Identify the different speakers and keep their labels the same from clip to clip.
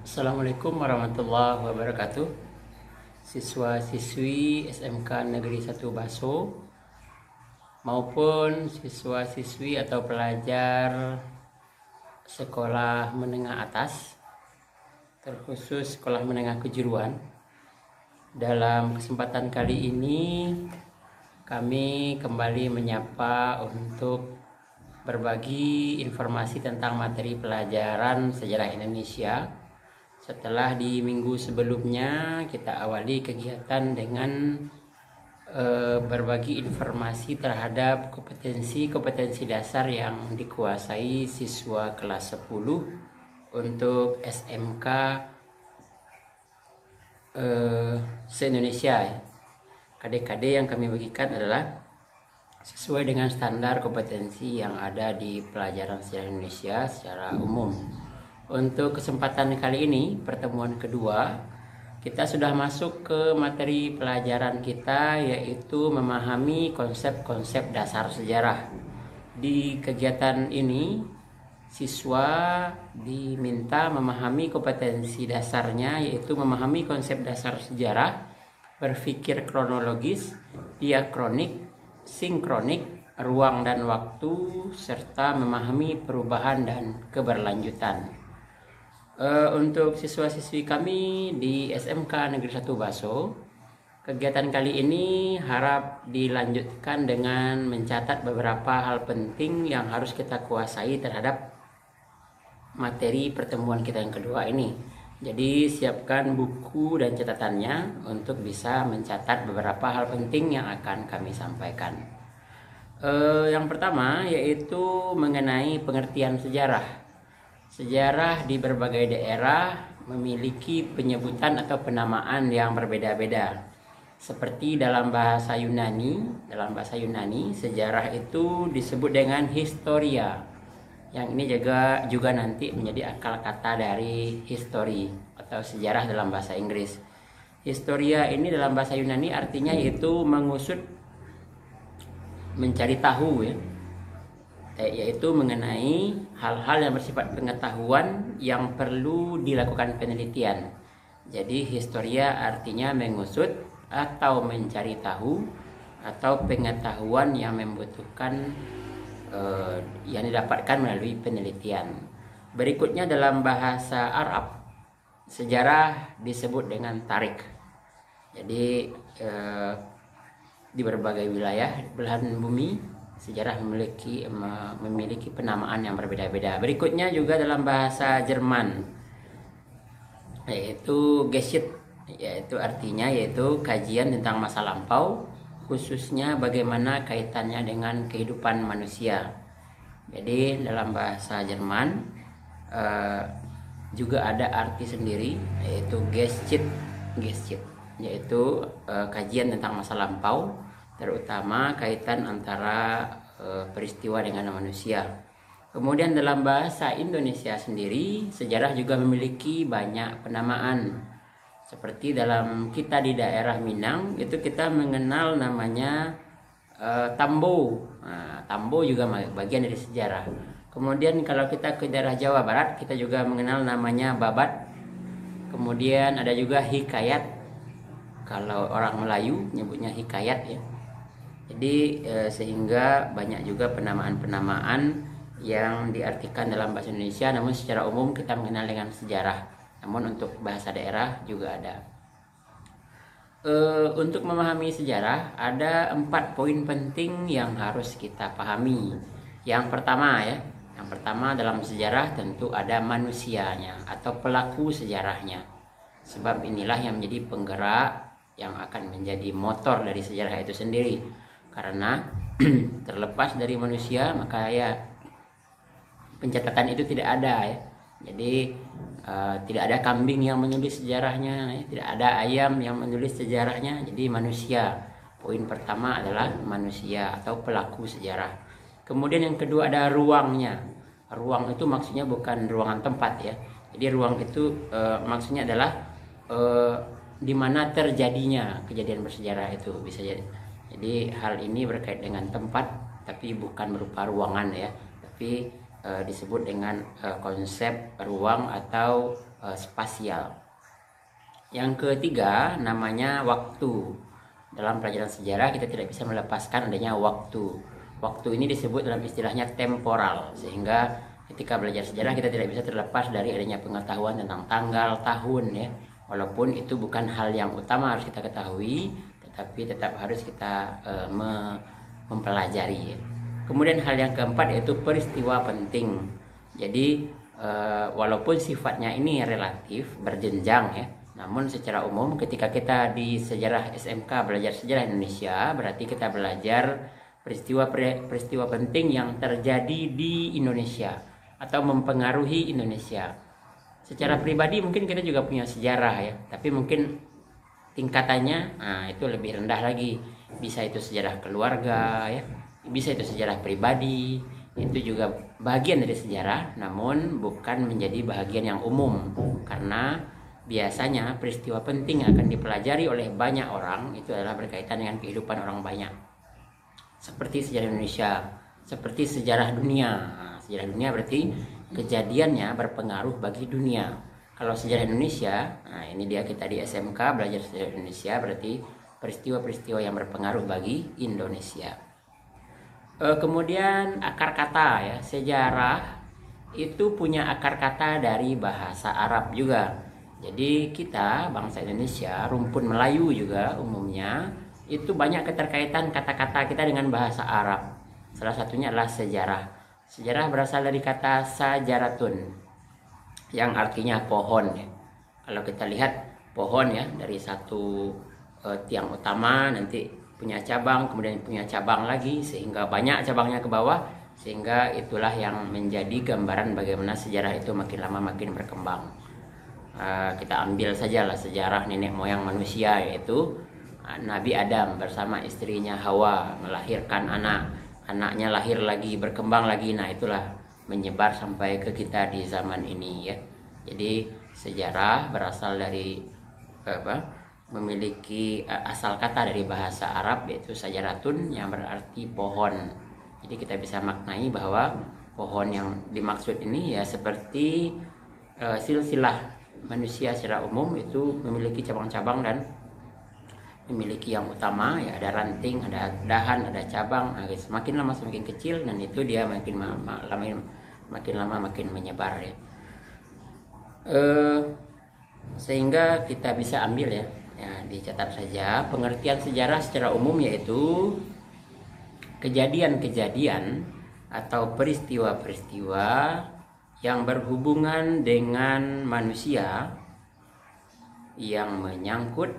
Speaker 1: Assalamualaikum warahmatullahi wabarakatuh. Siswa-siswi SMK Negeri 1 Baso maupun siswa-siswi atau pelajar sekolah menengah atas, terkhusus sekolah menengah kejuruan. Dalam kesempatan kali ini kami kembali menyapa untuk berbagi informasi tentang materi pelajaran sejarah Indonesia. Setelah di minggu sebelumnya kita awali kegiatan dengan berbagi informasi terhadap kompetensi dasar yang dikuasai siswa kelas 10 untuk SMK se-Indonesia. KD-KD yang kami bagikan adalah sesuai dengan standar kompetensi yang ada di pelajaran sejarah Indonesia secara umum. Untuk kesempatan kali ini, pertemuan kedua, kita sudah masuk ke materi pelajaran kita, yaitu memahami konsep-konsep dasar sejarah. Di kegiatan ini, siswa diminta memahami kompetensi dasarnya, yaitu memahami konsep dasar sejarah, berpikir kronologis, diakronik, sinkronik, ruang dan waktu, serta memahami perubahan dan keberlanjutan. Untuk siswa-siswi kami di SMK Negeri 1 Baso, kegiatan kali ini harap dilanjutkan dengan mencatat beberapa hal penting yang harus kita kuasai terhadap materi pertemuan kita yang kedua ini. Jadi siapkan buku dan catatannya untuk bisa mencatat beberapa hal penting yang akan kami sampaikan. Yang pertama yaitu mengenai pengertian sejarah. Sejarah di berbagai daerah memiliki penyebutan atau penamaan yang berbeda-beda. Seperti dalam bahasa Yunani, sejarah itu disebut dengan historia. Yang ini juga nanti menjadi akar kata dari history atau sejarah dalam bahasa Inggris. Historia ini dalam bahasa Yunani artinya yaitu mengusut, mencari tahu ya. Yaitu mengenai hal-hal yang bersifat pengetahuan yang perlu dilakukan penelitian. Jadi historia artinya mengusut atau mencari tahu atau pengetahuan yang membutuhkan yang didapatkan melalui penelitian. Berikutnya dalam bahasa Arab, sejarah disebut dengan tarik. Jadi di berbagai wilayah belahan bumi sejarah memiliki penamaan yang berbeda-beda. Berikutnya juga dalam bahasa Jerman, yaitu Geschichte, yaitu artinya kajian tentang masa lampau, khususnya bagaimana kaitannya dengan kehidupan manusia. Jadi dalam bahasa Jerman juga ada arti sendiri, yaitu Geschichte, yaitu kajian tentang masa lampau, terutama kaitan antara peristiwa dengan manusia. Kemudian dalam bahasa Indonesia sendiri, sejarah juga memiliki banyak penamaan. Seperti dalam kita di daerah Minang, itu kita mengenal namanya Tambo. Nah, Tambo juga bagian dari sejarah. Kemudian kalau kita ke daerah Jawa Barat, kita juga mengenal namanya Babat. Kemudian ada juga Hikayat. Kalau orang Melayu nyebutnya Hikayat ya. Jadi sehingga banyak juga penamaan-penamaan yang diartikan dalam bahasa Indonesia, namun secara umum kita mengenal dengan sejarah. Namun untuk bahasa daerah juga ada. Untuk memahami sejarah ada 4 poin penting yang harus kita pahami. Yang pertama dalam sejarah tentu ada manusianya atau pelaku sejarahnya. Sebab inilah yang menjadi penggerak yang akan menjadi motor dari sejarah itu sendiri. Karena terlepas dari manusia maka ya pencatatan itu tidak ada ya. Jadi tidak ada kambing yang menulis sejarahnya, tidak ada ayam yang menulis sejarahnya. Jadi manusia. Poin pertama adalah manusia atau pelaku sejarah. Kemudian yang kedua ada ruangnya. Ruang itu maksudnya bukan ruangan tempat ya. Jadi ruang itu maksudnya adalah di mana terjadinya kejadian bersejarah itu bisa jadi. Jadi hal ini berkait dengan tempat, tapi bukan berupa ruangan ya, tapi disebut dengan konsep ruang atau spasial. Yang ketiga namanya waktu. Dalam pelajaran sejarah kita tidak bisa melepaskan adanya waktu. Waktu ini disebut dalam istilahnya temporal, sehingga ketika belajar sejarah kita tidak bisa terlepas dari adanya pengetahuan tentang tanggal, tahun ya. Walaupun itu bukan hal yang utama harus kita ketahui, tetapi tetap harus kita mempelajari ya. Kemudian hal yang keempat yaitu peristiwa penting. Jadi walaupun sifatnya ini relatif berjenjang ya, namun secara umum ketika kita di sejarah SMK belajar sejarah Indonesia, berarti kita belajar peristiwa penting yang terjadi di Indonesia atau mempengaruhi Indonesia. Secara pribadi mungkin kita juga punya sejarah ya, tapi mungkin tingkatannya itu lebih rendah lagi. Bisa itu sejarah keluarga ya, bisa itu sejarah pribadi, itu juga bagian dari sejarah, namun bukan menjadi bagian yang umum, karena biasanya peristiwa penting yang akan dipelajari oleh banyak orang itu adalah berkaitan dengan kehidupan orang banyak. Seperti sejarah Indonesia, seperti sejarah dunia. Sejarah dunia berarti kejadiannya berpengaruh bagi dunia. Kalau sejarah Indonesia, ini dia kita di SMK belajar sejarah Indonesia, berarti peristiwa-peristiwa yang berpengaruh bagi Indonesia. Kemudian akar kata ya, sejarah itu punya akar kata dari bahasa Arab juga. Jadi kita bangsa Indonesia, rumpun Melayu juga umumnya itu banyak keterkaitan kata-kata kita dengan bahasa Arab. Salah satunya adalah sejarah. Sejarah berasal dari kata sajaratun yang artinya pohon ya. Kalau kita lihat pohon ya, dari satu tiang utama nanti punya cabang, kemudian punya cabang lagi sehingga banyak cabangnya ke bawah, sehingga itulah yang menjadi gambaran bagaimana sejarah itu makin lama makin berkembang. Kita ambil sajalah sejarah nenek moyang manusia, yaitu Nabi Adam bersama istrinya Hawa melahirkan anaknya lahir lagi, berkembang lagi, nah itulah menyebar sampai ke kita di zaman ini ya. Jadi sejarah berasal dari memiliki asal kata dari bahasa Arab yaitu sajaratun yang berarti pohon. Jadi kita bisa maknai bahwa pohon yang dimaksud ini ya seperti silsilah manusia secara umum itu memiliki cabang-cabang dan memiliki yang utama ya, ada ranting, ada dahan, ada cabang. Semakin lama semakin kecil dan itu dia makin lama makin menyebar ya. Sehingga kita bisa ambil ya, dicatat saja pengertian sejarah secara umum yaitu kejadian-kejadian atau peristiwa-peristiwa yang berhubungan dengan manusia yang menyangkut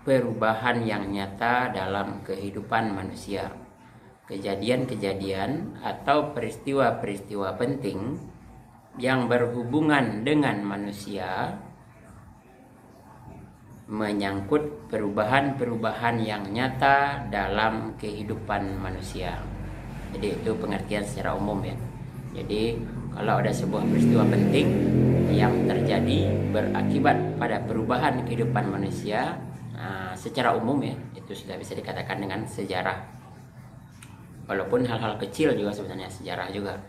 Speaker 1: perubahan yang nyata dalam kehidupan manusia. Kejadian-kejadian atau peristiwa-peristiwa penting yang berhubungan dengan manusia menyangkut perubahan-perubahan yang nyata dalam kehidupan manusia. Jadi itu pengertian secara umum ya. Jadi kalau ada sebuah peristiwa penting yang terjadi berakibat pada perubahan kehidupan manusia, secara umum ya, itu sudah bisa dikatakan dengan sejarah. Walaupun hal-hal kecil juga sebenarnya sejarah juga.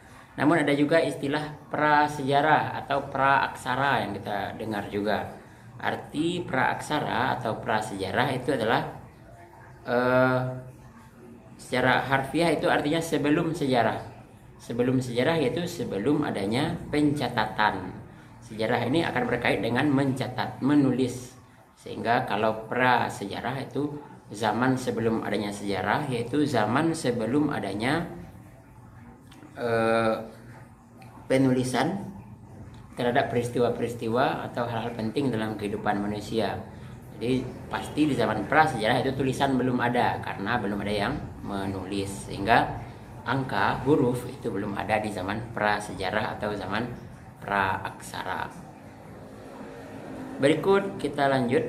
Speaker 1: Namun ada juga istilah prasejarah atau praaksara yang kita dengar juga. Arti praaksara atau prasejarah itu adalah secara harfiah itu artinya sebelum sejarah. Sebelum sejarah yaitu sebelum adanya pencatatan. Sejarah ini akan berkait dengan mencatat, menulis. Sehingga kalau prasejarah itu zaman sebelum adanya sejarah, yaitu zaman sebelum adanya penulisan terhadap peristiwa-peristiwa atau hal-hal penting dalam kehidupan manusia. Jadi pasti di zaman prasejarah itu tulisan belum ada karena belum ada yang menulis, sehingga angka huruf itu belum ada di zaman prasejarah atau zaman praaksara. Berikut kita lanjut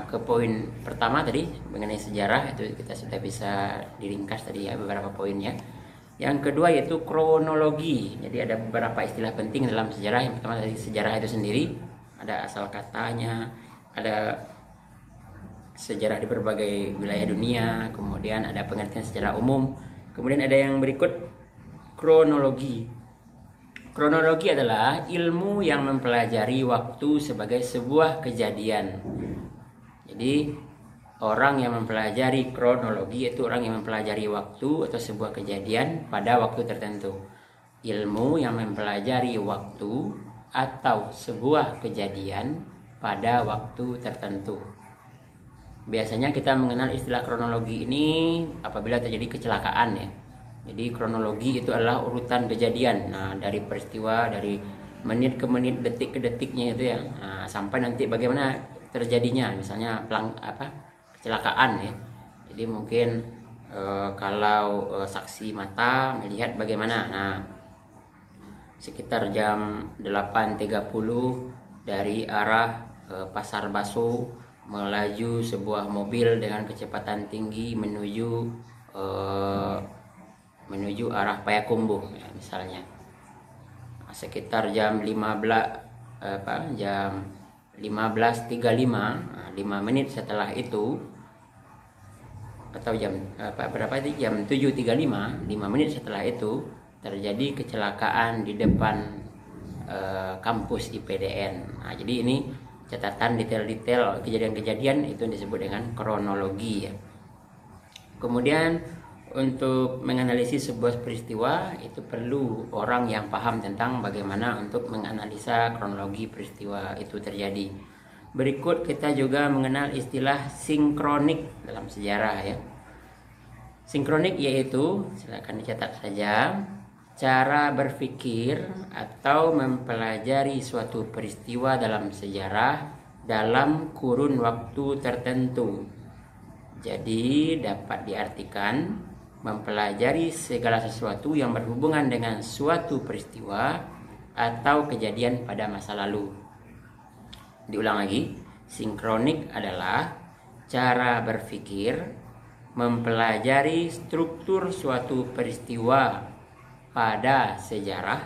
Speaker 1: ke poin pertama tadi mengenai sejarah, itu kita sudah bisa diringkas tadi ya beberapa poinnya. Yang kedua yaitu kronologi. Jadi ada beberapa istilah penting dalam sejarah. Yang pertama dari sejarah itu sendiri, ada asal katanya, ada sejarah di berbagai wilayah dunia, kemudian ada pengertian secara umum, kemudian ada yang berikut kronologi. Kronologi adalah ilmu yang mempelajari waktu sebagai sebuah kejadian. Jadi orang yang mempelajari kronologi itu orang yang mempelajari waktu atau sebuah kejadian pada waktu tertentu. Ilmu yang mempelajari waktu atau sebuah kejadian pada waktu tertentu. Biasanya kita mengenal istilah kronologi ini apabila terjadi kecelakaan ya. Jadi kronologi itu adalah urutan kejadian. Nah, dari peristiwa, dari menit ke menit, detik ke detiknya itu ya. Nah, sampai nanti bagaimana terjadinya, misalnya kecelakaan ya. Jadi mungkin kalau saksi mata melihat bagaimana. Nah, sekitar jam 8.30 dari arah Pasar Baso melaju sebuah mobil dengan kecepatan tinggi menuju arah Payakumbuh ya, misalnya. Sekitar jam 15.35, 5 menit setelah itu, atau jam jam 7.35, 5 menit setelah itu terjadi kecelakaan di depan kampus IPDN. Nah, jadi ini catatan detail-detail kejadian-kejadian itu disebut dengan kronologi ya. Kemudian untuk menganalisis sebuah peristiwa itu perlu orang yang paham tentang bagaimana untuk menganalisa kronologi peristiwa itu terjadi. Berikut kita juga mengenal istilah sinkronik dalam sejarah ya. Sinkronik yaitu, silakan dicatat saja, cara berpikir atau mempelajari suatu peristiwa dalam sejarah dalam kurun waktu tertentu. Jadi dapat diartikan mempelajari segala sesuatu yang berhubungan dengan suatu peristiwa atau kejadian pada masa lalu. Diulang lagi, sinkronik adalah cara berpikir mempelajari struktur suatu peristiwa pada sejarah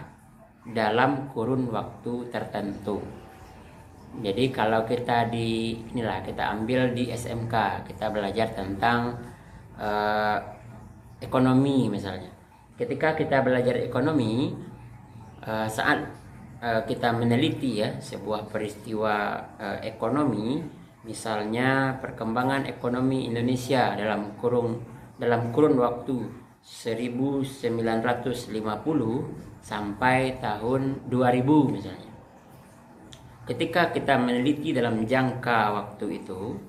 Speaker 1: dalam kurun waktu tertentu. Jadi kalau kita kita ambil di SMK, kita belajar tentang ekonomi misalnya. Ketika kita belajar ekonomi, saat kita meneliti ya sebuah peristiwa ekonomi, misalnya perkembangan ekonomi Indonesia dalam kurun waktu 1950 sampai tahun 2000 misalnya. Ketika kita meneliti dalam jangka waktu itu,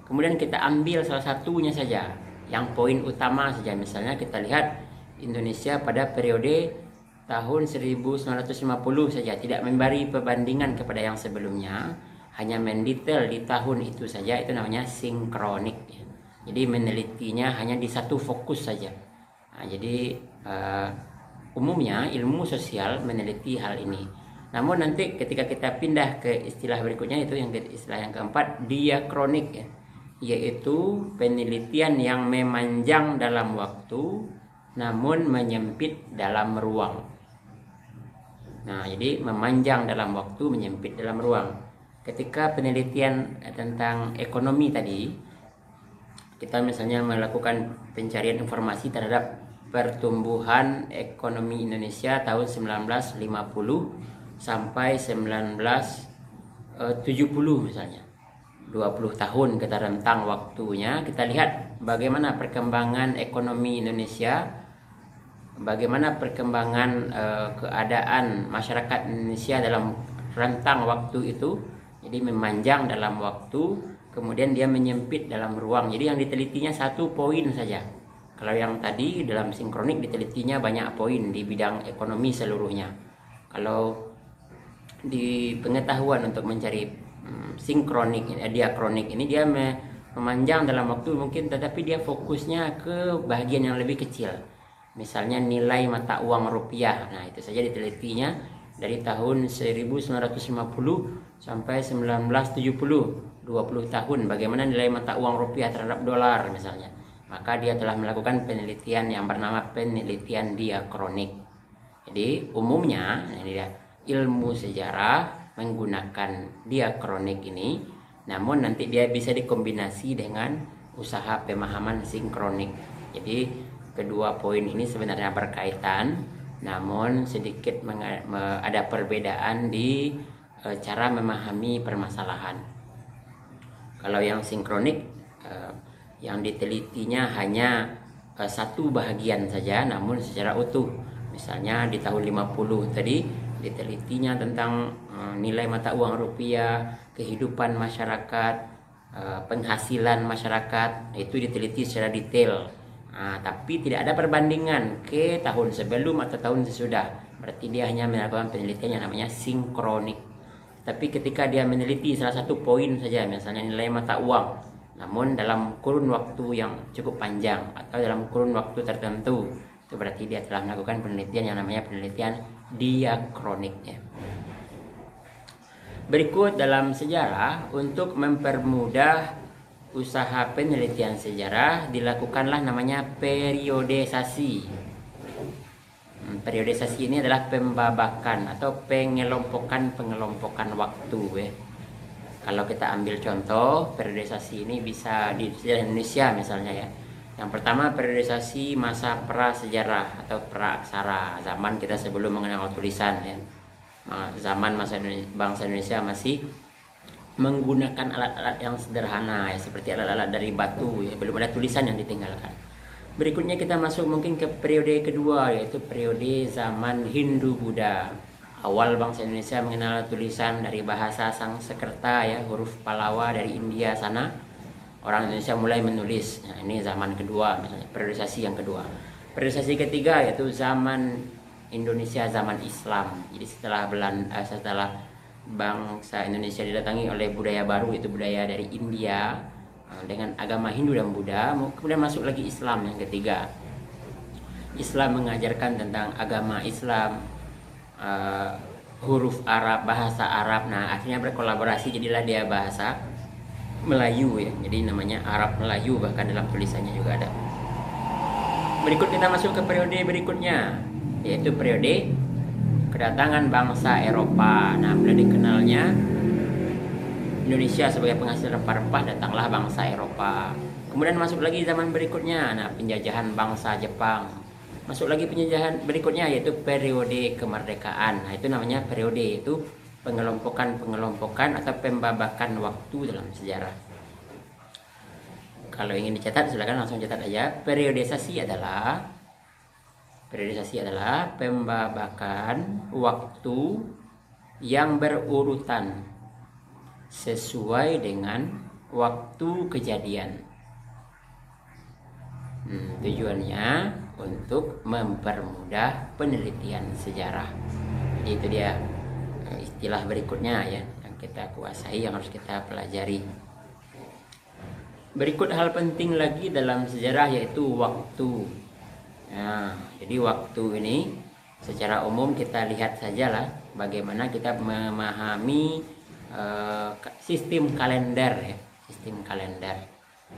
Speaker 1: kemudian kita ambil salah satunya saja, yang poin utama saja. Misalnya kita lihat Indonesia pada periode tahun 1950 saja, tidak memberi perbandingan kepada yang sebelumnya, hanya mendetail di tahun itu saja, itu namanya sinkronik ya. Jadi menelitinya hanya di satu fokus saja. Nah, jadi umumnya ilmu sosial meneliti hal ini. Namun nanti ketika kita pindah ke istilah berikutnya, itu istilah yang keempat, diakronik ya, yaitu penelitian yang memanjang dalam waktu namun menyempit dalam ruang. Nah, jadi memanjang dalam waktu, menyempit dalam ruang. Ketika penelitian tentang ekonomi tadi, kita misalnya melakukan pencarian informasi terhadap pertumbuhan ekonomi Indonesia tahun 1950 sampai 1970 misalnya. 20 tahun kita rentang waktunya, kita lihat bagaimana perkembangan ekonomi Indonesia, bagaimana perkembangan keadaan masyarakat Indonesia dalam rentang waktu itu. Jadi memanjang dalam waktu, kemudian dia menyempit dalam ruang. Jadi yang ditelitinya satu poin saja. Kalau yang tadi dalam sinkronik ditelitinya banyak poin di bidang ekonomi seluruhnya. Kalau di pengetahuan untuk mencari diakronik ini, dia memanjang dalam waktu mungkin, tetapi dia fokusnya ke bagian yang lebih kecil. Misalnya nilai mata uang rupiah. Nah, itu saja ditelitinya dari tahun 1950 sampai 1970, 20 tahun, bagaimana nilai mata uang rupiah terhadap dolar misalnya. Maka dia telah melakukan penelitian yang bernama penelitian diakronik. Jadi umumnya ini dia, ilmu sejarah menggunakan diakronik ini, namun nanti dia bisa dikombinasi dengan usaha pemahaman sinkronik. Jadi kedua poin ini sebenarnya berkaitan, namun sedikit ada perbedaan di cara memahami permasalahan. Kalau yang sinkronik, yang ditelitinya hanya satu bahagian saja namun secara utuh. Misalnya di tahun 50 tadi ditelitinya tentang nilai mata uang rupiah, kehidupan masyarakat, penghasilan masyarakat, itu diteliti secara detail. Tapi tidak ada perbandingan ke tahun sebelum atau tahun sesudah. Berarti dia hanya melakukan penelitian yang namanya sinkronik. Tapi ketika dia meneliti salah satu poin saja, misalnya nilai mata uang, namun dalam kurun waktu yang cukup panjang atau dalam kurun waktu tertentu, itu berarti dia telah melakukan penelitian yang namanya penelitian diakronik. Berikut dalam sejarah, untuk mempermudah usaha penelitian sejarah dilakukanlah namanya periodisasi. Periodisasi ini adalah pembabakan atau pengelompokan waktu. Kalau kita ambil contoh, periodisasi ini bisa di sejarah Indonesia misalnya ya. Yang pertama, periodisasi masa prasejarah atau praaksara, zaman kita sebelum mengenal tulisan ya. Zaman masa bangsa Indonesia masih menggunakan alat-alat yang sederhana ya, seperti alat-alat dari batu ya, belum ada tulisan yang ditinggalkan. Berikutnya kita masuk mungkin ke periode kedua, yaitu periode zaman Hindu-Buddha. Awal bangsa Indonesia mengenal tulisan dari bahasa Sanskerta ya, huruf Pallawa dari India sana. Orang Indonesia mulai menulis. Nah, ini zaman kedua, misalnya periodisasi yang kedua. Periodisasi ketiga yaitu zaman Indonesia zaman Islam. Jadi setelah bangsa Indonesia didatangi oleh budaya baru, itu budaya dari India dengan agama Hindu dan Buddha, kemudian masuk lagi Islam yang ketiga. Islam mengajarkan tentang agama Islam, huruf Arab, bahasa Arab. Nah, akhirnya berkolaborasi, jadilah dia bahasa Melayu ya. Jadi namanya Arab Melayu, bahkan dalam tulisannya juga ada. Berikut kita masuk ke periode berikutnya, yaitu periode kedatangan bangsa Eropa. Nah, mulai dikenalnya Indonesia sebagai penghasil rempah-rempah, datanglah bangsa Eropa. Kemudian masuk lagi zaman berikutnya, nah penjajahan bangsa Jepang. Masuk lagi penjajahan berikutnya, yaitu periode kemerdekaan. Nah, itu namanya periode, itu pengelompokan atau pembabakan waktu dalam sejarah. Kalau ingin dicatat silakan langsung catat aja. Periodisasi adalah pembabakan waktu yang berurutan sesuai dengan waktu kejadian. Tujuannya untuk mempermudah penelitian sejarah. Itu dia istilah berikutnya ya, yang kita kuasai, yang harus kita pelajari. Berikut hal penting lagi dalam sejarah, yaitu waktu. Nah, jadi waktu ini secara umum kita lihat sajalah bagaimana kita memahami sistem kalender ya, sistem kalender.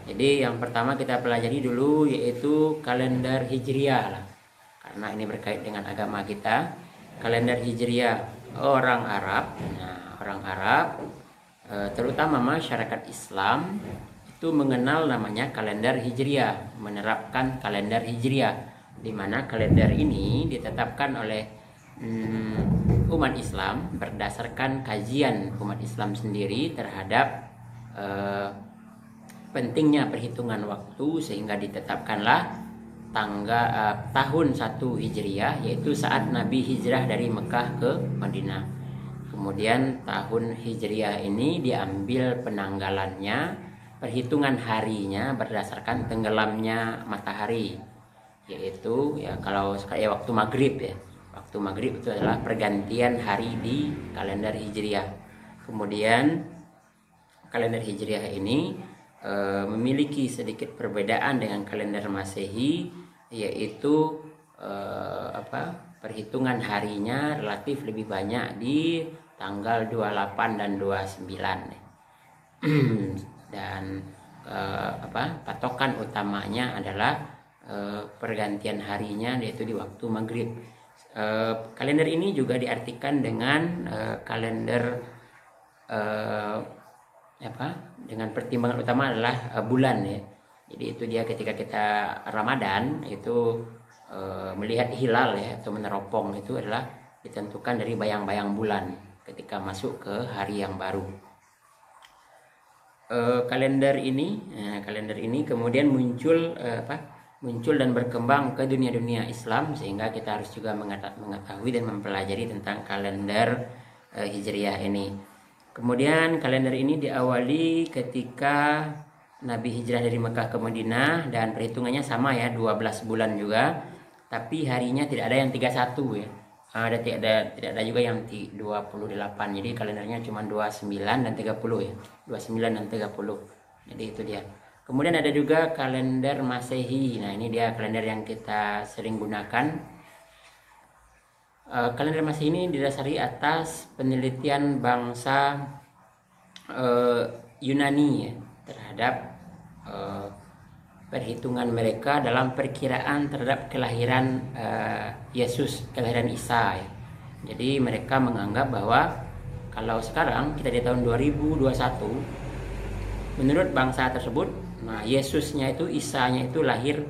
Speaker 1: Jadi yang pertama kita pelajari dulu yaitu kalender Hijriah lah, karena ini berkait dengan agama kita. Kalender Hijriah orang Arab. Nah, orang Arab terutama masyarakat Islam itu mengenal namanya kalender Hijriah, menerapkan kalender Hijriah, di mana kalender ini ditetapkan oleh umat Islam berdasarkan kajian umat Islam sendiri terhadap pentingnya perhitungan waktu, sehingga ditetapkanlah tahun 1 Hijriah, yaitu saat Nabi hijrah dari Mekah ke Madinah. Kemudian tahun Hijriah ini diambil penanggalannya, perhitungan harinya berdasarkan tenggelamnya matahari, yaitu ya kalau kayak waktu maghrib ya. Waktu maghrib itu adalah pergantian hari di kalender Hijriah. Kemudian kalender Hijriah ini memiliki sedikit perbedaan dengan kalender Masehi, yaitu perhitungan harinya relatif lebih banyak di tanggal 28 dan 29. Dan patokan utamanya adalah pergantian harinya, yaitu di waktu maghrib. Kalender ini juga diartikan dengan kalender dengan pertimbangan utama adalah bulan ya. Jadi itu dia ketika kita Ramadan itu melihat hilal ya atau meneropong itu adalah ditentukan dari bayang-bayang bulan ketika masuk ke hari yang baru. Kalender ini kemudian muncul dan berkembang ke dunia Islam, sehingga kita harus juga mengetahui dan mempelajari tentang kalender Hijriah ini. Kemudian kalender ini diawali ketika Nabi hijrah dari Mekah ke Madinah, dan perhitungannya sama ya, 12 bulan juga, tapi harinya tidak ada yang 31 ya. Tidak ada juga yang 28. Jadi kalendernya cuma 29 dan 30 ya. 29 dan 30. Jadi itu dia. Kemudian ada juga kalender Masehi. Nah, ini dia kalender yang kita sering gunakan. Kalender Masehi ini didasari atas penelitian bangsa Yunani ya, terhadap perhitungan mereka dalam perkiraan terhadap kelahiran Yesus, kelahiran Isa ya. Jadi mereka menganggap bahwa kalau sekarang kita di tahun 2021, menurut bangsa tersebut, nah Yesusnya itu, Isanya itu lahir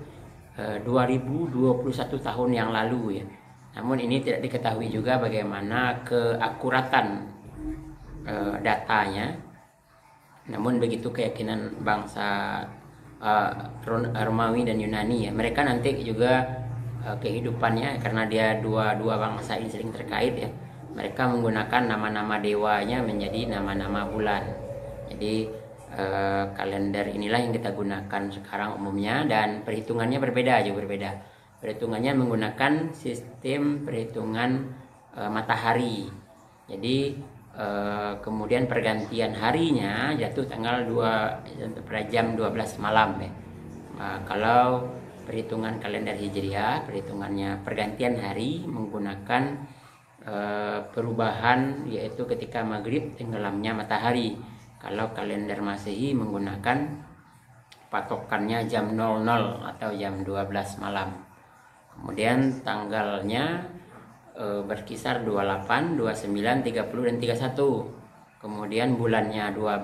Speaker 1: 2021 tahun yang lalu ya. Namun ini tidak diketahui juga bagaimana keakuratan datanya. Namun begitu keyakinan bangsa Romawi dan Yunani ya, mereka nanti juga kehidupannya, karena dia dua bangsa ini sering terkait ya, mereka menggunakan nama-nama dewanya menjadi nama-nama bulan. Jadi kalender inilah yang kita gunakan sekarang umumnya, dan perhitungannya berbeda. Perhitungannya menggunakan sistem perhitungan matahari. Jadi kemudian pergantian harinya jatuh tanggal 2 pada jam 12 malam ya. Kalau perhitungan kalender Hijriah, perhitungannya pergantian hari menggunakan perubahan, yaitu ketika maghrib tenggelamnya matahari. Kalau kalender Masehi menggunakan patokannya jam 00 atau jam 12 malam. Kemudian tanggalnya berkisar 28, 29, 30 dan 31. Kemudian bulannya 12.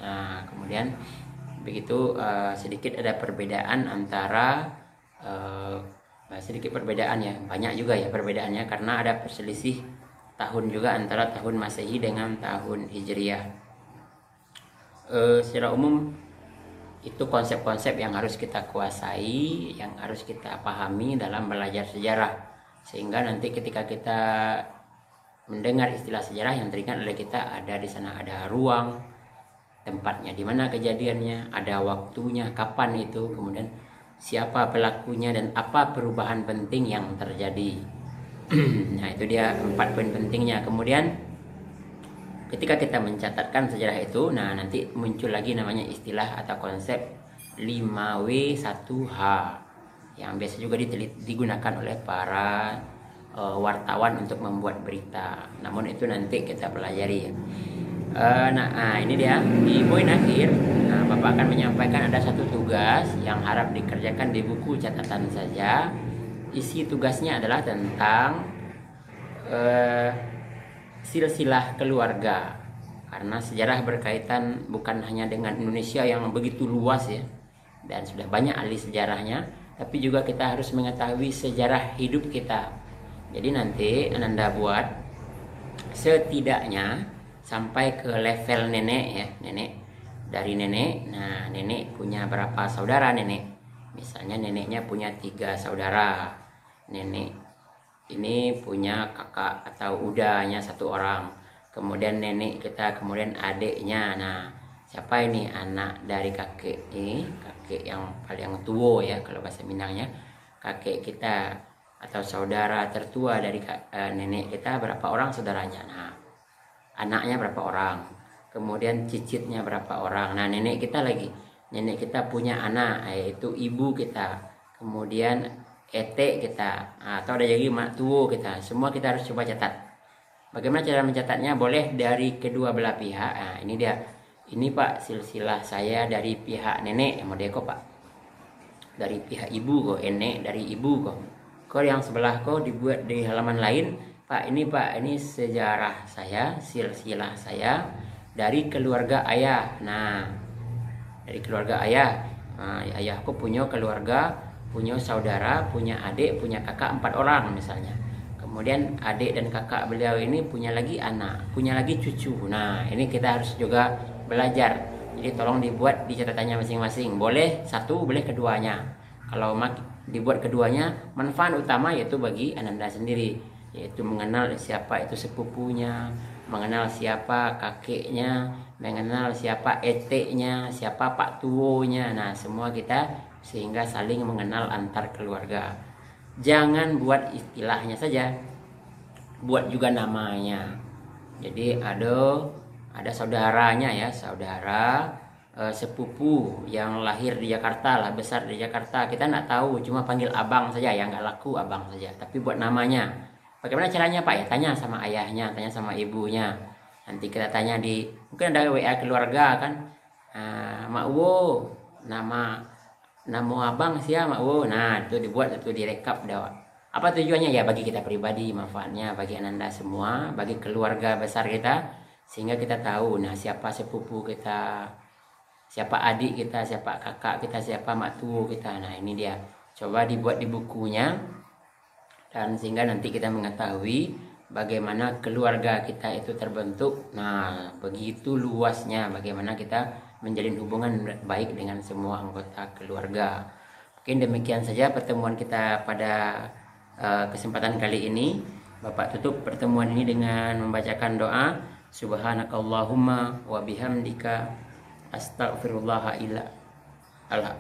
Speaker 1: Nah, kemudian begitu sedikit ada perbedaan antara sedikit perbedaan ya, banyak juga ya perbedaannya, karena ada perselisih tahun juga antara tahun Masehi dengan tahun Hijriah. Secara umum itu konsep-konsep yang harus kita kuasai, yang harus kita pahami dalam belajar sejarah, sehingga nanti ketika kita mendengar istilah sejarah, yang teringat oleh kita ada di sana ada ruang, tempatnya di mana kejadiannya, ada waktunya, kapan itu, kemudian siapa pelakunya, dan apa perubahan penting yang terjadi. Nah, itu dia 4 poin pentingnya. Kemudian ketika kita mencatatkan sejarah itu, nah nanti muncul lagi namanya istilah atau konsep 5W1H yang biasa juga digunakan oleh para wartawan untuk membuat berita. Namun itu nanti kita pelajari ya. Nah, ini dia di poin akhir. Nah, Bapak akan menyampaikan ada satu tugas yang harap dikerjakan di buku catatan saja. Isi tugasnya adalah tentang silsilah keluarga, karena sejarah berkaitan bukan hanya dengan Indonesia yang begitu luas ya, dan sudah banyak ahli sejarahnya, tapi juga kita harus mengetahui sejarah hidup kita. Jadi nanti Ananda buat setidaknya sampai ke level nenek ya, nenek. Dari nenek, nah nenek punya berapa saudara nenek? Misalnya neneknya punya 3 saudara, nenek ini punya kakak atau udahnya 1 orang. Kemudian nenek kita, kemudian adiknya. Nah, siapa ini anak dari kakek ini, kakek yang paling tua ya kalau bahasa Minangnya, kakek kita atau saudara tertua dari nenek kita, berapa orang saudaranya. Nah, anaknya berapa orang, kemudian cicitnya berapa orang. Nah, nenek kita punya anak, yaitu ibu kita, kemudian etek kita, atau ada lagi mak tua kita. Semua kita harus coba catat. Bagaimana cara mencatatnya? Boleh dari kedua belah pihak. Nah, ini dia. Ini Pak, silsilah saya dari pihak nenek, mau kok Pak. Dari pihak ibu kok, enek dari ibu kok. Kok yang sebelah kok dibuat di halaman lain, Pak, ini sejarah saya, silsilah saya dari keluarga ayah. Nah, dari keluarga ayah. Nah, ayahku punya keluarga punya saudara, punya adik, punya kakak 4 orang misalnya. Kemudian adik dan kakak beliau ini punya lagi anak, punya lagi cucu. Nah, ini kita harus juga belajar. Jadi tolong dibuat di catatannya masing-masing. Boleh satu, boleh keduanya. Kalau dibuat keduanya, manfaat utama yaitu bagi Ananda sendiri, yaitu mengenal siapa itu sepupunya, mengenal siapa kakeknya, mengenal siapa eteknya, siapa pak tuonya. Nah, semua kita sehingga saling mengenal antar keluarga. Jangan buat istilahnya saja, buat juga namanya. Jadi ada saudaranya ya, saudara sepupu yang lahir di Jakarta lah, besar di Jakarta. Kita nggak tahu, cuma panggil abang saja ya, nggak laku abang saja. Tapi buat namanya, bagaimana caranya Pak ya? Tanya sama ayahnya, tanya sama ibunya. Nanti kita tanya mungkin ada WA keluarga kan, Mak Wo, nama abang siapa Mak Wo. Nah, itu dibuat, itu direkap dah. Apa tujuannya ya? Bagi kita pribadi, manfaatnya bagi Ananda semua, bagi keluarga besar kita, sehingga kita tahu nah siapa sepupu kita, siapa adik kita, siapa kakak kita, siapa mak tuo kita. Nah, ini dia. Coba dibuat di bukunya, dan sehingga nanti kita mengetahui bagaimana keluarga kita itu terbentuk. Nah, begitu luasnya bagaimana kita menjalin hubungan baik dengan semua anggota keluarga. Mungkin demikian saja pertemuan kita pada kesempatan kali ini. Bapak tutup pertemuan ini dengan membacakan doa. Subhanakallahumma wa bihamdika astaghfirullah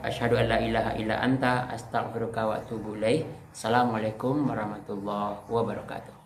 Speaker 1: asyhadu an la ilaha illa anta astaghfiruka wa atubu ilaik. Assalamualaikum warahmatullahi wabarakatuh.